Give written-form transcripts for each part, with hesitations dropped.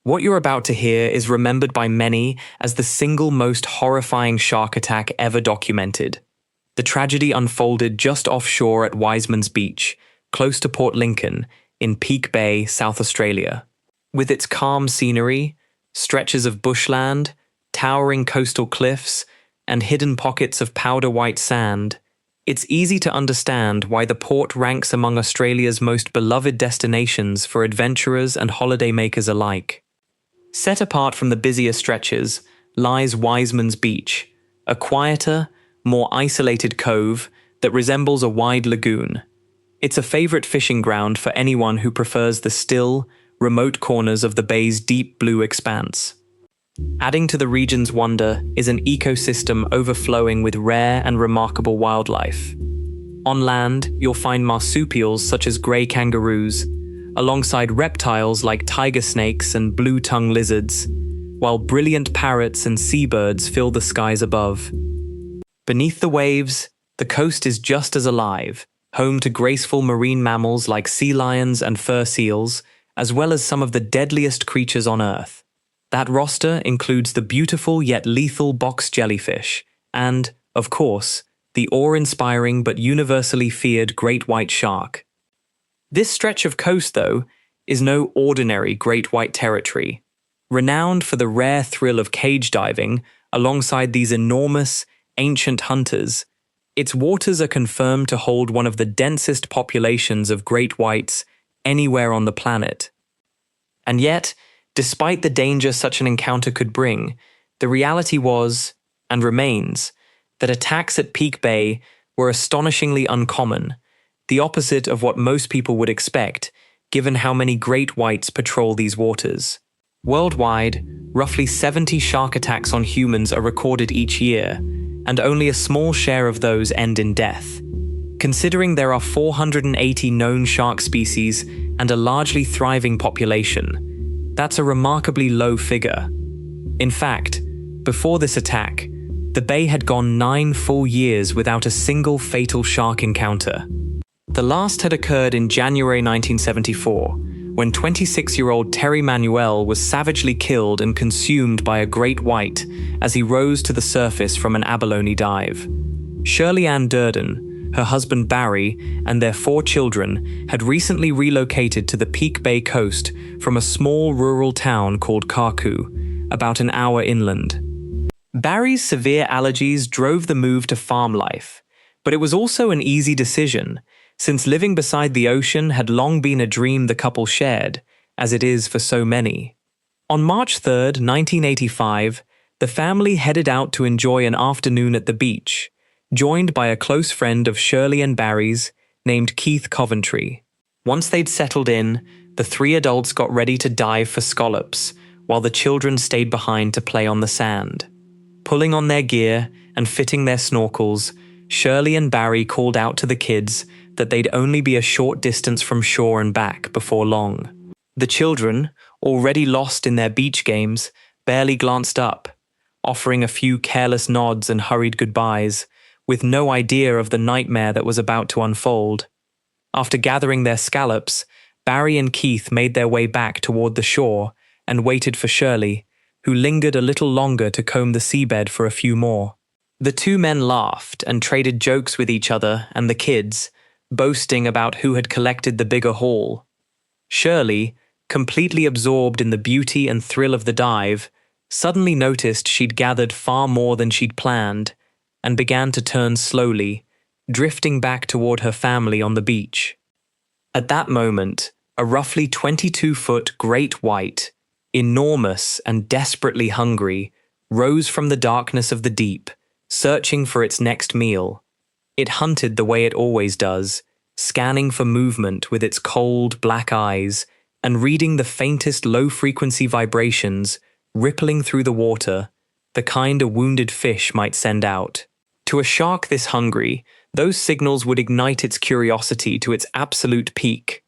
What you're about to hear is remembered by many as the single most horrifying shark attack ever documented. The tragedy unfolded just offshore at Wiseman's beach, close to Port Lincoln, in Peake Bay, South Australia. With its calm scenery, stretches of bushland, towering coastal cliffs, and hidden pockets of powder-white sand, it's easy to understand why the port ranks among Australia's most beloved destinations for adventurers and holidaymakers alike. Set apart from the busier stretches lies Wiseman's Beach, a quieter, more isolated cove that resembles a wide lagoon. It's a favorite fishing ground for anyone who prefers the still, remote corners of the bay's deep blue expanse. Adding to the region's wonder is an ecosystem overflowing with rare and remarkable wildlife. On land, you'll find marsupials such as grey kangaroos, alongside reptiles like tiger snakes and blue-tongue lizards, while brilliant parrots and seabirds fill the skies above. Beneath the waves, the coast is just as alive, home to graceful marine mammals like sea lions and fur seals, as well as some of the deadliest creatures on Earth. That roster includes the beautiful yet lethal box jellyfish and, of course, the awe-inspiring but universally feared great white shark. This stretch of coast, though, is no ordinary great white territory. Renowned for the rare thrill of cage diving alongside these enormous, ancient hunters, its waters are confirmed to hold one of the densest populations of great whites anywhere on the planet. And yet, despite the danger such an encounter could bring, the reality was, and remains, that attacks at Peake Bay were astonishingly uncommon, the opposite of what most people would expect, given how many great whites patrol these waters. Worldwide, roughly 70 shark attacks on humans are recorded each year, and only a small share of those end in death. Considering there are 480 known shark species and a largely thriving population, that's a remarkably low figure. In fact, before this attack, the bay had gone 9 full years without a single fatal shark encounter. The last had occurred in January 1974, when 26-year-old Terry Manuel was savagely killed and consumed by a great white as he rose to the surface from an abalone dive. Shirley Ann Durdin, her husband Barry, and their 4 children had recently relocated to the Peake Bay coast from a small rural town called Karku, about an hour inland. Barry's severe allergies drove the move to farm life, but it was also an easy decision, since living beside the ocean had long been a dream the couple shared, as it is for so many. On March 3, 1985, the family headed out to enjoy an afternoon at the beach, joined by a close friend of Shirley and Barry's named Keith Coventry. Once they'd settled in, the 3 adults got ready to dive for scallops, while the children stayed behind to play on the sand. Pulling on their gear and fitting their snorkels, Shirley and Barry called out to the kids that they'd only be a short distance from shore and back before long. The children, already lost in their beach games, barely glanced up, offering a few careless nods and hurried goodbyes, with no idea of the nightmare that was about to unfold. After gathering their scallops, Barry and Keith made their way back toward the shore and waited for Shirley, who lingered a little longer to comb the seabed for a few more. The 2 men laughed and traded jokes with each other and the kids, boasting about who had collected the bigger haul. Shirley, completely absorbed in the beauty and thrill of the dive, suddenly noticed she'd gathered far more than she'd planned and began to turn slowly, drifting back toward her family on the beach. At that moment, a roughly 22-foot great white, enormous and desperately hungry, rose from the darkness of the deep, searching for its next meal. It hunted the way it always does, scanning for movement with its cold, black eyes and reading the faintest low-frequency vibrations rippling through the water, the kind a wounded fish might send out. To a shark this hungry, those signals would ignite its curiosity to its absolute peak.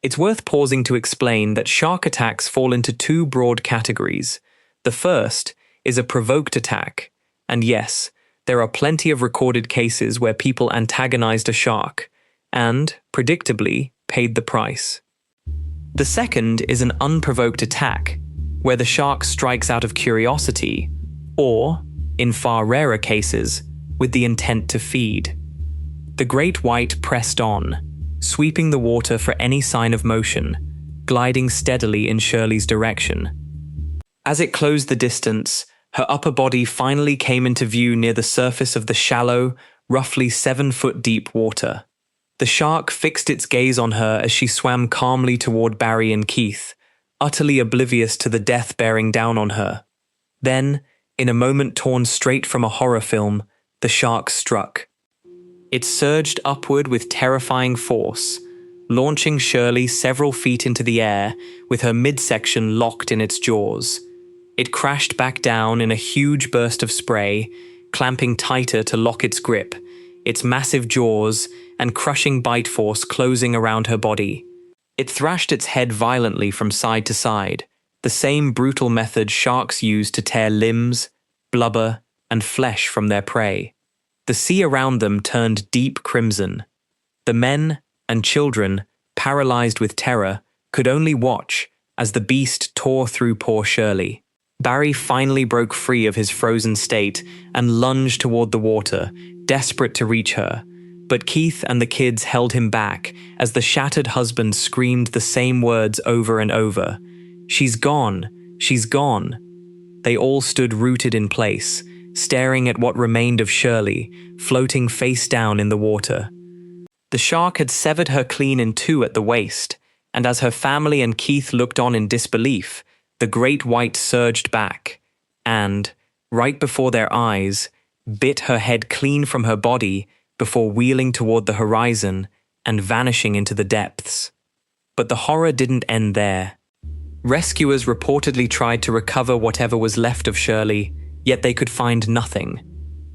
It's worth pausing to explain that shark attacks fall into 2 broad categories. The first is a provoked attack, and yes, there are plenty of recorded cases where people antagonized a shark and, predictably, paid the price. The second is an unprovoked attack, where the shark strikes out of curiosity, or, in far rarer cases, with the intent to feed. The great white pressed on, sweeping the water for any sign of motion, gliding steadily in Shirley's direction. As it closed the distance, her upper body finally came into view near the surface of the shallow, roughly 7-foot deep water. The shark fixed its gaze on her as she swam calmly toward Barry and Keith, utterly oblivious to the death bearing down on her. Then, in a moment torn straight from a horror film, the shark struck. It surged upward with terrifying force, launching Shirley several feet into the air with her midsection locked in its jaws. It crashed back down in a huge burst of spray, clamping tighter to lock its grip, its massive jaws and crushing bite force closing around her body. It thrashed its head violently from side to side, the same brutal method sharks use to tear limbs, blubber, and flesh from their prey. The sea around them turned deep crimson. The men and children, paralyzed with terror, could only watch as the beast tore through poor Shirley. Barry finally broke free of his frozen state and lunged toward the water, desperate to reach her. But Keith and the kids held him back as the shattered husband screamed the same words over and over. "She's gone! She's gone!" They all stood rooted in place, staring at what remained of Shirley, floating face down in the water. The shark had severed her clean in two at the waist, and as her family and Keith looked on in disbelief, the great white surged back, and, right before their eyes, bit her head clean from her body before wheeling toward the horizon and vanishing into the depths. But the horror didn't end there. Rescuers reportedly tried to recover whatever was left of Shirley, yet they could find nothing.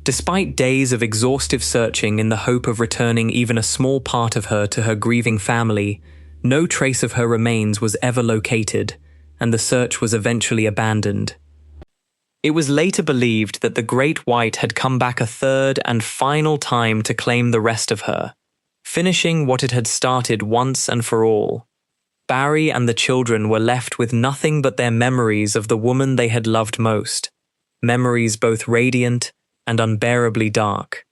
Despite days of exhaustive searching in the hope of returning even a small part of her to her grieving family, no trace of her remains was ever located, and the search was eventually abandoned. It was later believed that the great white had come back a third and final time to claim the rest of her, finishing what it had started once and for all. Barry and the children were left with nothing but their memories of the woman they had loved most, memories both radiant and unbearably dark.